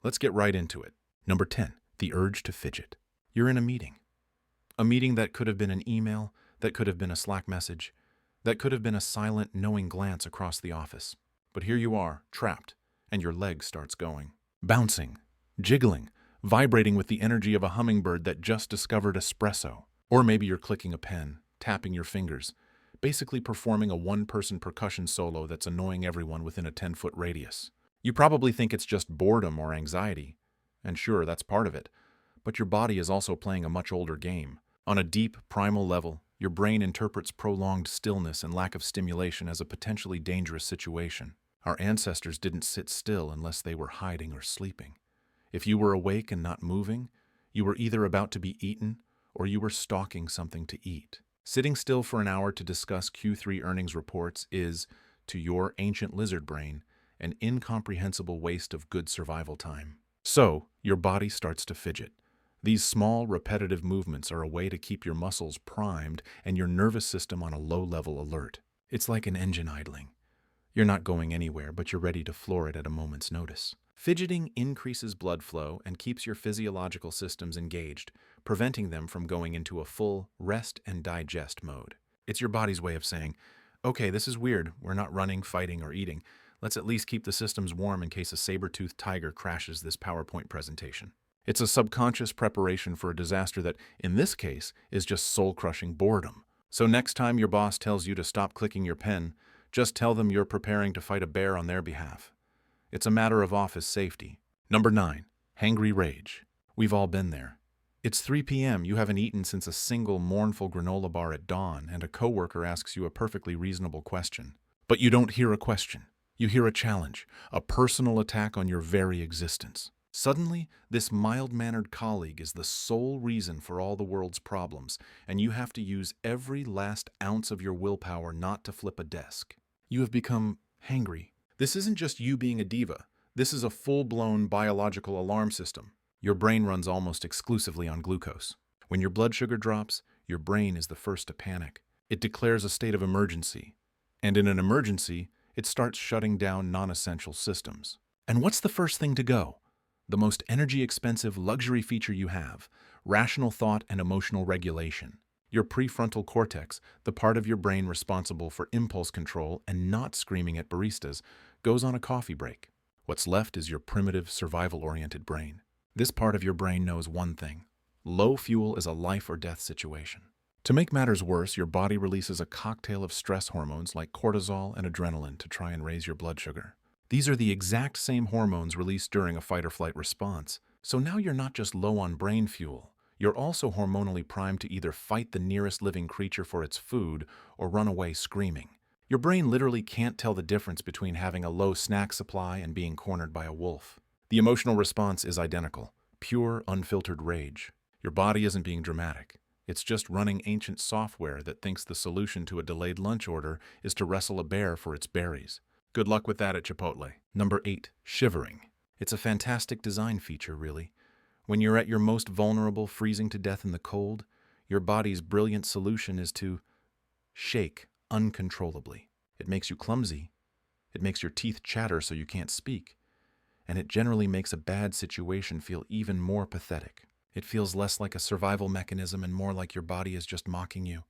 Let's get right into it. Number 10, the urge to fidget. You're in a meeting. A meeting that could have been an email, that could have been a Slack message, that could have been a silent, knowing glance across the office. But here you are, trapped, and your leg starts going. Bouncing, jiggling, vibrating with the energy of a hummingbird that just discovered espresso. Or maybe you're clicking a pen, tapping your fingers, basically performing a one-person percussion solo that's annoying everyone within a 10-foot radius. You probably think it's just boredom or anxiety, and sure, that's part of it, but your body is also playing a much older game. On a deep, primal level, your brain interprets prolonged stillness and lack of stimulation as a potentially dangerous situation. Our ancestors didn't sit still unless they were hiding or sleeping. If you were awake and not moving, you were either about to be eaten or you were stalking something to eat. Sitting still for an hour to discuss Q3 earnings reports is, to your ancient lizard brain, an incomprehensible waste of good survival time. So, your body starts to fidget. These small, repetitive movements are a way to keep your muscles primed and your nervous system on a low-level alert. It's like an engine idling. You're not going anywhere, but you're ready to floor it at a moment's notice. Fidgeting increases blood flow and keeps your physiological systems engaged, preventing them from going into a full rest and digest mode. It's your body's way of saying, okay, this is weird. We're not running, fighting, or eating. Let's at least keep the systems warm in case a saber-toothed tiger crashes this PowerPoint presentation. It's a subconscious preparation for a disaster that, in this case, is just soul-crushing boredom. So next time your boss tells you to stop clicking your pen, just tell them you're preparing to fight a bear on their behalf. It's a matter of office safety. Number 9, Hangry Rage. We've all been there. It's 3 p.m., you haven't eaten since a single mournful granola bar at dawn, and a coworker asks you a perfectly reasonable question. But you don't hear a question. You hear a challenge, a personal attack on your very existence. Suddenly, this mild-mannered colleague is the sole reason for all the world's problems, and you have to use every last ounce of your willpower not to flip a desk. You have become hangry. This isn't just you being a diva. This is a full-blown biological alarm system. Your brain runs almost exclusively on glucose. When your blood sugar drops, your brain is the first to panic. It declares a state of emergency. And in an emergency, it starts shutting down non-essential systems. And what's the first thing to go? The most energy-expensive luxury feature you have, rational thought and emotional regulation. Your prefrontal cortex, the part of your brain responsible for impulse control and not screaming at baristas, goes on a coffee break. What's left is your primitive, survival-oriented brain. This part of your brain knows one thing. Low fuel is a life or death situation. To make matters worse, your body releases a cocktail of stress hormones like cortisol and adrenaline to try and raise your blood sugar. These are the exact same hormones released during a fight-or-flight response. So now you're not just low on brain fuel. You're also hormonally primed to either fight the nearest living creature for its food or run away screaming. Your brain literally can't tell the difference between having a low snack supply and being cornered by a wolf. The emotional response is identical. Pure, unfiltered rage. Your body isn't being dramatic. It's just running ancient software that thinks the solution to a delayed lunch order is to wrestle a bear for its berries. Good luck with that at Chipotle. Number 8, Shivering. It's a fantastic design feature, really. When you're at your most vulnerable, freezing to death in the cold, your body's brilliant solution is to shake uncontrollably. It makes you clumsy. It makes your teeth chatter so you can't speak. And it generally makes a bad situation feel even more pathetic. It feels less like a survival mechanism and more like your body is just mocking you.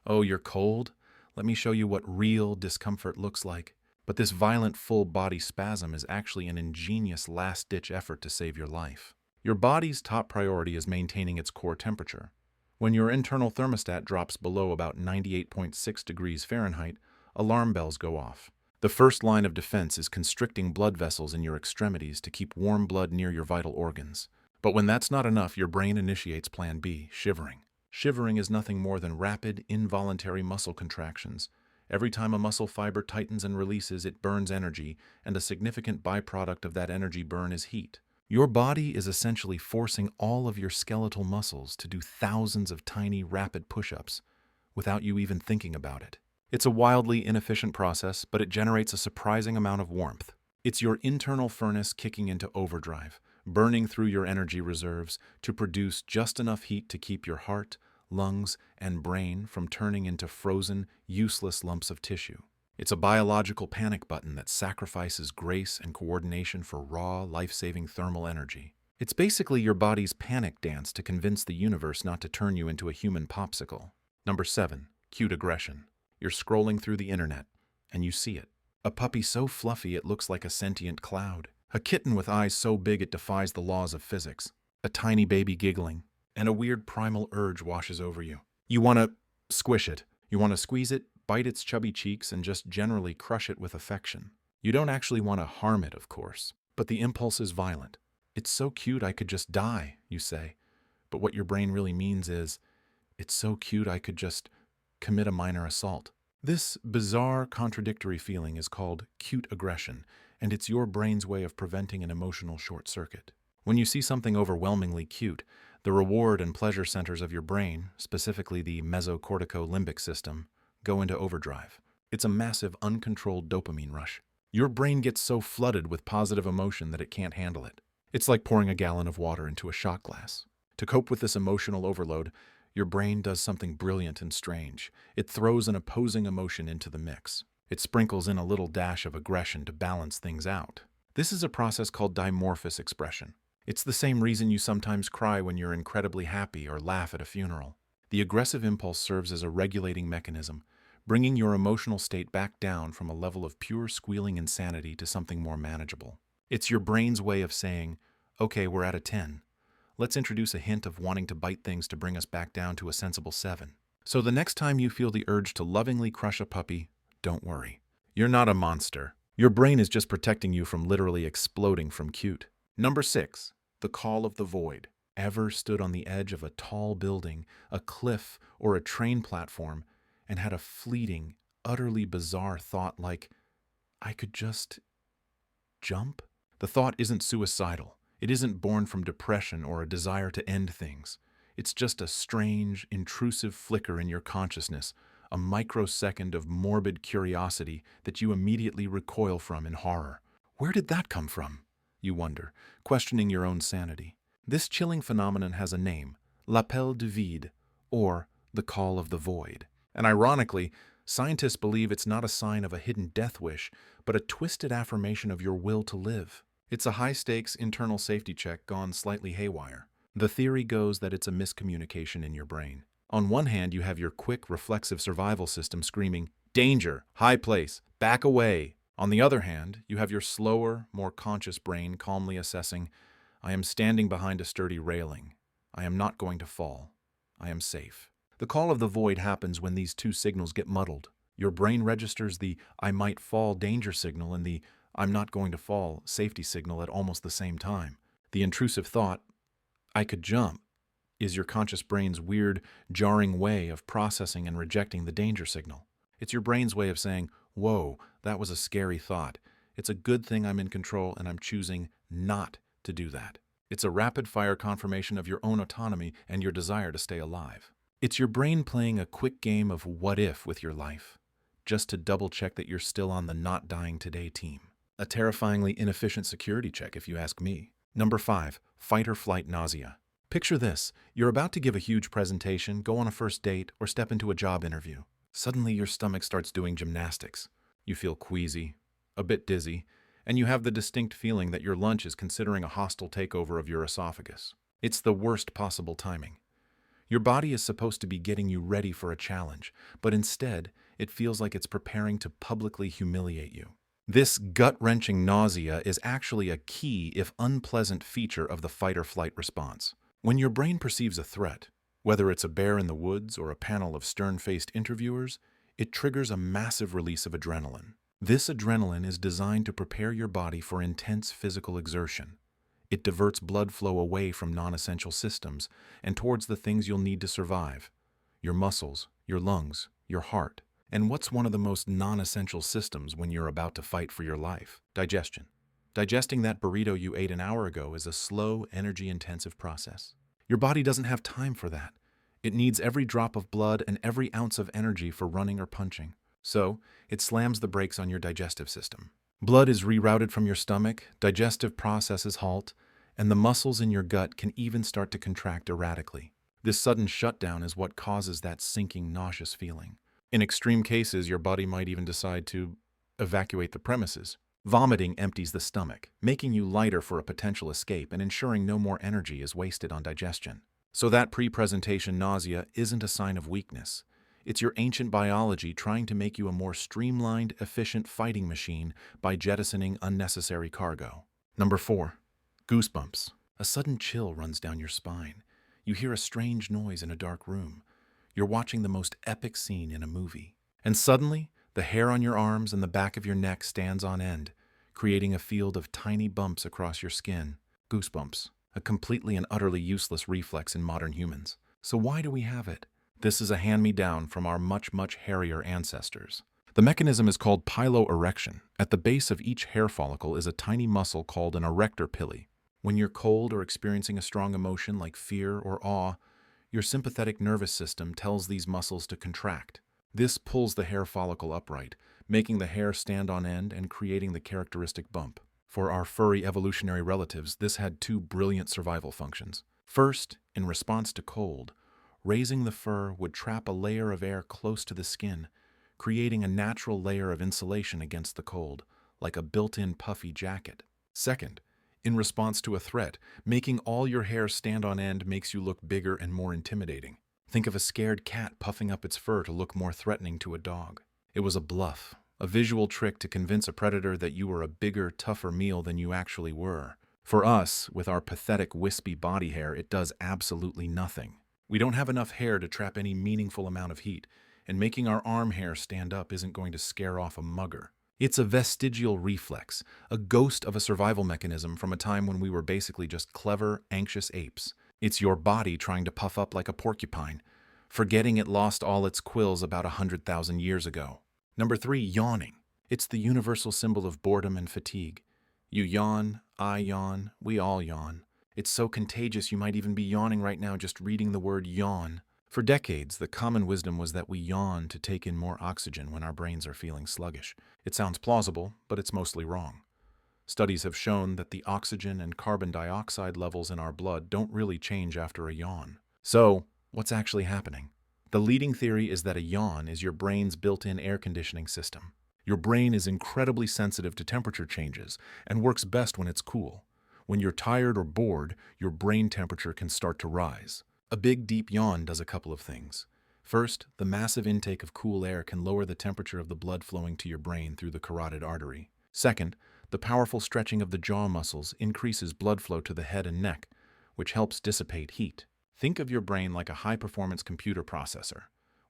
Oh, you're cold? Let me show you what real discomfort looks like. But this violent full-body spasm is actually an ingenious last-ditch effort to save your life. Your body's top priority is maintaining its core temperature. When your internal thermostat drops below about 98.6 degrees Fahrenheit, alarm bells go off. The first line of defense is constricting blood vessels in your extremities to keep warm blood near your vital organs. But when that's not enough, your brain initiates Plan B, shivering. Shivering is nothing more than rapid, involuntary muscle contractions. Every time a muscle fiber tightens and releases, it burns energy, and a significant byproduct of that energy burn is heat. Your body is essentially forcing all of your skeletal muscles to do thousands of tiny, rapid push-ups without you even thinking about it. It's a wildly inefficient process, but it generates a surprising amount of warmth. It's your internal furnace kicking into overdrive, burning through your energy reserves to produce just enough heat to keep your heart, lungs, and brain from turning into frozen, useless lumps of tissue. It's a biological panic button that sacrifices grace and coordination for raw, life-saving thermal energy. It's basically your body's panic dance to convince the universe not to turn you into a human popsicle. Number 7. Cute aggression. You're scrolling through the internet, and you see it. A puppy so fluffy it looks like a sentient cloud. A kitten with eyes so big it defies the laws of physics. A tiny baby giggling. And a weird primal urge washes over you. You want to squish it. You want to squeeze it, bite its chubby cheeks, and just generally crush it with affection. You don't actually want to harm it, of course, but the impulse is violent. It's so cute I could just die, you say. But what your brain really means is, it's so cute I could just commit a minor assault. This bizarre, contradictory feeling is called cute aggression, and it's your brain's way of preventing an emotional short circuit. When you see something overwhelmingly cute, the reward and pleasure centers of your brain, specifically the mesocortico-limbic system, go into overdrive. It's a massive, uncontrolled dopamine rush. Your brain gets so flooded with positive emotion that it can't handle it. It's like pouring a gallon of water into a shot glass. To cope with this emotional overload, your brain does something brilliant and strange. It throws an opposing emotion into the mix. It sprinkles in a little dash of aggression to balance things out. This is a process called dimorphous expression. It's the same reason you sometimes cry when you're incredibly happy or laugh at a funeral. The aggressive impulse serves as a regulating mechanism, bringing your emotional state back down from a level of pure squealing insanity to something more manageable. It's your brain's way of saying, okay, we're at a 10. Let's introduce a hint of wanting to bite things to bring us back down to a sensible 7. So the next time you feel the urge to lovingly crush a puppy, don't worry. You're not a monster. Your brain is just protecting you from literally exploding from cute. Number 6. The call of the void. Ever stood on the edge of a tall building, a cliff, or a train platform, and had a fleeting, utterly bizarre thought like, I could just jump? The thought isn't suicidal. It isn't born from depression or a desire to end things. It's just a strange, intrusive flicker in your consciousness, a microsecond of morbid curiosity that you immediately recoil from in horror. Where did that come from? You wonder, questioning your own sanity. This chilling phenomenon has a name, l'appel du vide, or the call of the void. And ironically, scientists believe it's not a sign of a hidden death wish, but a twisted affirmation of your will to live. It's a high-stakes internal safety check gone slightly haywire. The theory goes that it's a miscommunication in your brain. On one hand, you have your quick, reflexive survival system screaming, danger, high place, back away. On the other hand, you have your slower, more conscious brain calmly assessing, I am standing behind a sturdy railing. I am not going to fall. I am safe. The call of the void happens when these two signals get muddled. Your brain registers the I might fall danger signal and the I'm not going to fall safety signal at almost the same time. The intrusive thought, I could jump, is your conscious brain's weird, jarring way of processing and rejecting the danger signal. It's your brain's way of saying, whoa, that was a scary thought. It's a good thing I'm in control and I'm choosing not to do that. It's a rapid-fire confirmation of your own autonomy and your desire to stay alive. It's your brain playing a quick game of what if with your life, just to double-check that you're still on the not dying today team. A terrifyingly inefficient security check, if you ask me. Number 5, fight or flight nausea. Picture this. You're about to give a huge presentation, go on a first date, or step into a job interview. Suddenly your stomach starts doing gymnastics. You feel queasy, a bit dizzy, and you have the distinct feeling that your lunch is considering a hostile takeover of your esophagus. It's the worst possible timing. Your body is supposed to be getting you ready for a challenge, but instead, it feels like it's preparing to publicly humiliate you. This gut-wrenching nausea is actually a key, if unpleasant, feature of the fight-or-flight response. When your brain perceives a threat, whether it's a bear in the woods or a panel of stern-faced interviewers, it triggers a massive release of adrenaline. This adrenaline is designed to prepare your body for intense physical exertion. It diverts blood flow away from non-essential systems and towards the things you'll need to survive: your muscles, your lungs, your heart. And what's one of the most non-essential systems when you're about to fight for your life? Digestion. Digesting that burrito you ate an hour ago is a slow, energy-intensive process. Your body doesn't have time for that. It needs every drop of blood and every ounce of energy for running or punching. So, it slams the brakes on your digestive system. Blood is rerouted from your stomach, digestive processes halt, and the muscles in your gut can even start to contract erratically. This sudden shutdown is what causes that sinking, nauseous feeling. In extreme cases, your body might even decide to evacuate the premises. Vomiting empties the stomach, making you lighter for a potential escape and ensuring no more energy is wasted on digestion. So that pre-presentation nausea isn't a sign of weakness. It's your ancient biology trying to make you a more streamlined, efficient fighting machine by jettisoning unnecessary cargo. Number 4. Goosebumps. A sudden chill runs down your spine. You hear a strange noise in a dark room. You're watching the most epic scene in a movie. And suddenly, the hair on your arms and the back of your neck stands on end, creating a field of tiny bumps across your skin. Goosebumps. A completely and utterly useless reflex in modern humans. So why do we have it? This is a hand-me-down from our much, much hairier ancestors. The mechanism is called piloerection. At the base of each hair follicle is a tiny muscle called an erector pili. When you're cold or experiencing a strong emotion like fear or awe, your sympathetic nervous system tells these muscles to contract. This pulls the hair follicle upright, making the hair stand on end and creating the characteristic bump. For our furry evolutionary relatives, this had 2 brilliant survival functions. First, in response to cold, raising the fur would trap a layer of air close to the skin, creating a natural layer of insulation against the cold, like a built-in puffy jacket. Second, in response to a threat, making all your hair stand on end makes you look bigger and more intimidating. Think of a scared cat puffing up its fur to look more threatening to a dog. It was a bluff, a visual trick to convince a predator that you were a bigger, tougher meal than you actually were. For us, with our pathetic, wispy body hair, it does absolutely nothing. We don't have enough hair to trap any meaningful amount of heat, and making our arm hair stand up isn't going to scare off a mugger. It's a vestigial reflex, a ghost of a survival mechanism from a time when we were basically just clever, anxious apes. It's your body trying to puff up like a porcupine, forgetting it lost all its quills about 100,000 years ago. Number 3, yawning. It's the universal symbol of boredom and fatigue. You yawn, I yawn, we all yawn. It's so contagious you might even be yawning right now just reading the word yawn. For decades, the common wisdom was that we yawn to take in more oxygen when our brains are feeling sluggish. It sounds plausible, but it's mostly wrong. Studies have shown that the oxygen and carbon dioxide levels in our blood don't really change after a yawn. So, what's actually happening? The leading theory is that a yawn is your brain's built-in air conditioning system. Your brain is incredibly sensitive to temperature changes and works best when it's cool. When you're tired or bored, your brain temperature can start to rise. A big, deep yawn does a couple of things. First, the massive intake of cool air can lower the temperature of the blood flowing to your brain through the carotid artery. Second, the powerful stretching of the jaw muscles increases blood flow to the head and neck, which helps dissipate heat. Think of your brain like a high-performance computer processor.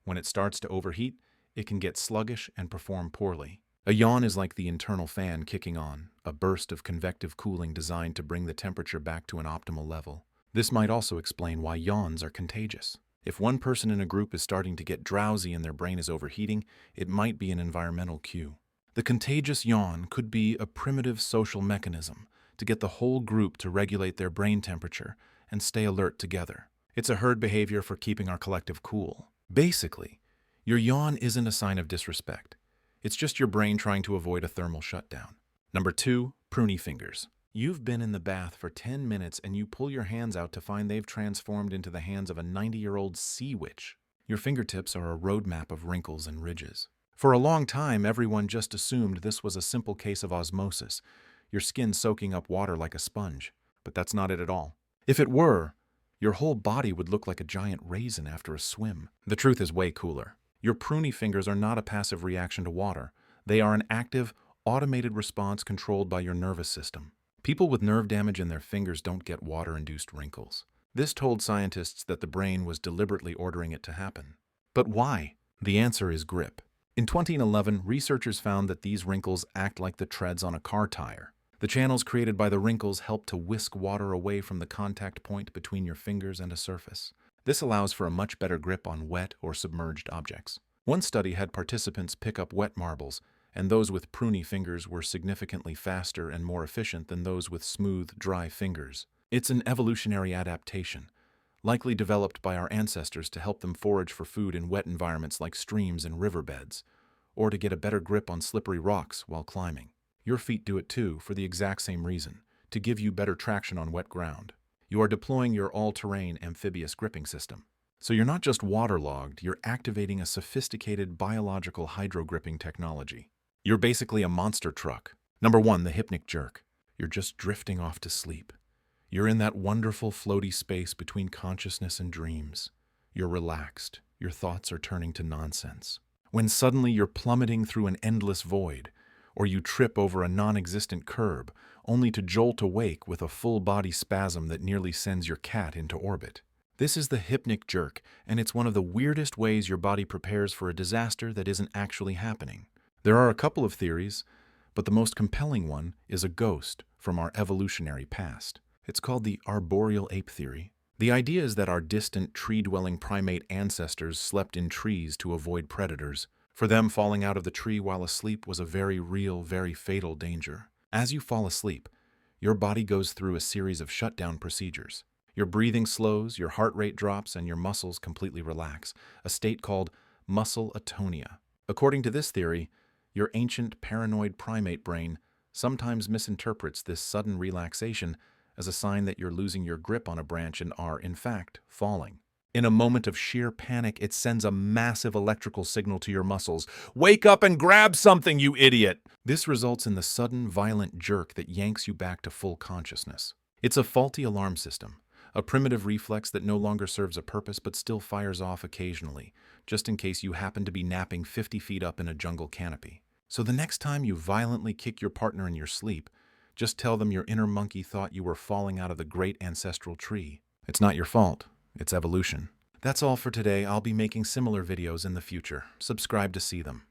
When it starts to overheat, it can get sluggish and perform poorly. A yawn is like the internal fan kicking on, a burst of convective cooling designed to bring the temperature back to an optimal level. This might also explain why yawns are contagious. If one person in a group is starting to get drowsy and their brain is overheating, it might be an environmental cue. The contagious yawn could be a primitive social mechanism to get the whole group to regulate their brain temperature and stay alert together. It's a herd behavior for keeping our collective cool. Basically, your yawn isn't a sign of disrespect. It's just your brain trying to avoid a thermal shutdown. Number 2, Pruney Fingers. You've been in the bath for 10 minutes and you pull your hands out to find they've transformed into the hands of a 90-year-old sea witch. Your fingertips are a roadmap of wrinkles and ridges. For a long time, everyone just assumed this was a simple case of osmosis, your skin soaking up water like a sponge. But that's not it at all. If it were, your whole body would look like a giant raisin after a swim. The truth is way cooler. Your pruny fingers are not a passive reaction to water. They are an active, automated response controlled by your nervous system. People with nerve damage in their fingers don't get water-induced wrinkles. This told scientists that the brain was deliberately ordering it to happen. But why? The answer is grip. In 2011, researchers found that these wrinkles act like the treads on a car tire. The channels created by the wrinkles help to whisk water away from the contact point between your fingers and a surface. This allows for a much better grip on wet or submerged objects. One study had participants pick up wet marbles, and those with pruny fingers were significantly faster and more efficient than those with smooth, dry fingers. It's an evolutionary adaptation, likely developed by our ancestors to help them forage for food in wet environments like streams and riverbeds, or to get a better grip on slippery rocks while climbing. Your feet do it too, for the exact same reason, to give you better traction on wet ground. You are deploying your all-terrain amphibious gripping system. So you're not just waterlogged, you're activating a sophisticated biological hydro-gripping technology. You're basically a monster truck. Number 1, the Hypnic Jerk. You're just drifting off to sleep. You're in that wonderful floaty space between consciousness and dreams. You're relaxed. Your thoughts are turning to nonsense. When suddenly you're plummeting through an endless void, or you trip over a non-existent curb, only to jolt awake with a full-body spasm that nearly sends your cat into orbit. This is the Hypnic Jerk, and it's one of the weirdest ways your body prepares for a disaster that isn't actually happening. There are a couple of theories, but the most compelling one is a ghost from our evolutionary past. It's called the arboreal ape theory. The idea is that our distant tree-dwelling primate ancestors slept in trees to avoid predators. For them, falling out of the tree while asleep was a very real, very fatal danger. As you fall asleep, your body goes through a series of shutdown procedures. Your breathing slows, your heart rate drops, and your muscles completely relax, a state called muscle atonia. According to this theory, your ancient paranoid primate brain sometimes misinterprets this sudden relaxation as a sign that you're losing your grip on a branch and are, in fact, falling. In a moment of sheer panic, it sends a massive electrical signal to your muscles. Wake up and grab something, you idiot! This results in the sudden, violent jerk that yanks you back to full consciousness. It's a faulty alarm system, a primitive reflex that no longer serves a purpose but still fires off occasionally, just in case you happen to be napping 50 feet up in a jungle canopy. So the next time you violently kick your partner in your sleep, just tell them your inner monkey thought you were falling out of the great ancestral tree. It's not your fault. It's evolution. That's all for today. I'll be making similar videos in the future. Subscribe to see them.